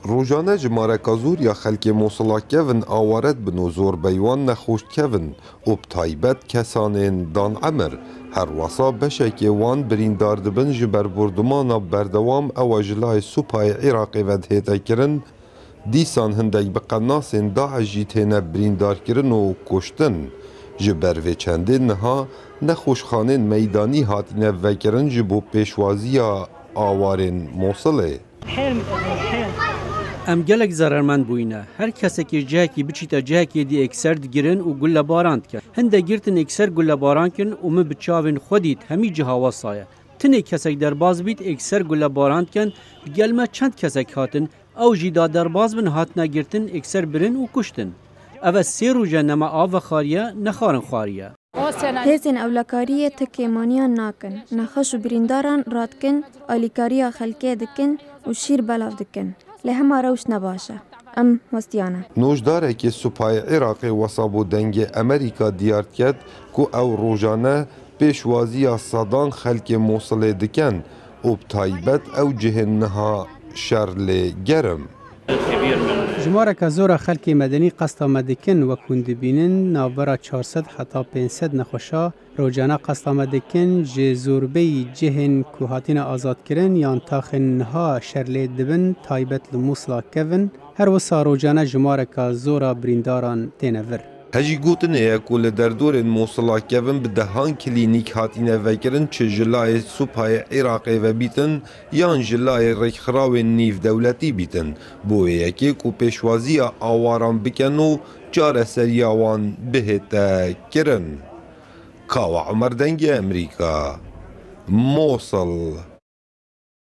روجانه جمارکا زور یا خلک موصلا کevin آوارد بن و زور بیوان نخوشت کevin و بتایبت کسانین دان عمر هر وصا بشکی وان بریندار دبن جبر بردمانا بردوام او جلای سوپای عراقی ودهیتا کرن دیسان هندک بقناسین داعش جیتینه بریندار کرن و کشتن جبر و چنده نها نخوشخانین میدانی هاتینه وکرن جبو پیشوازی آوارین موصله ام gelek zararmend bûyine. Her kesekî cihekî biçîte cihekê dî ekser digirin û gulle baran dikin. Hinde girtin ekser gulle baran kin û min bi çavên xwe dît hemî ciha wesa ye. Tinê kesek derbaz bît ekser gulle baran dikin, gelme çend kesek hatin, ew jî da derbaz bin hatine girtin ekser birin û kuştin. Ev sê roje nema av ve xariye nexwarin xwariye. Hêzên ewlekariyê tikêmaniyan nakin. Nexweş û birîndaran radkin, alîkariya xelkê dikin û şîr belav dikin. Li hema rewş ne baş e. Em westiyane. نوجدارێکی سوپای عێراقی وەسا بۆ دەنگê ئەمریکا دیار کرد ku ew rojane pêşwaziya sedan xelkê Mosilê dikin û bi taybet ew cihên niha şer lê germ. Jimareka zora xelkê medenî qesta me dikin wek hûn dibînin navbera 400 heta 500 nexweşa rojane qesta me dikin ji zorbeyî cihên ku hatine azadkirin yan taxên niha şer lê dibin taybet li Mûsla kevin her wisa rojane jimareka zora birîndaran têne vir. Hejî gotinê ku li derdorên Mosila kevin bi dehan klînîk hatine vekirin çi ji layê Supayê Iraqê vebîtin yan ji layê rêkxirawên nîvdewletî bîtin. Bo wê yekê ku pêşwaziya awaran bikin û careseriya wan bihête kirin. Kawa Emer dengê Emerîka, Mosil.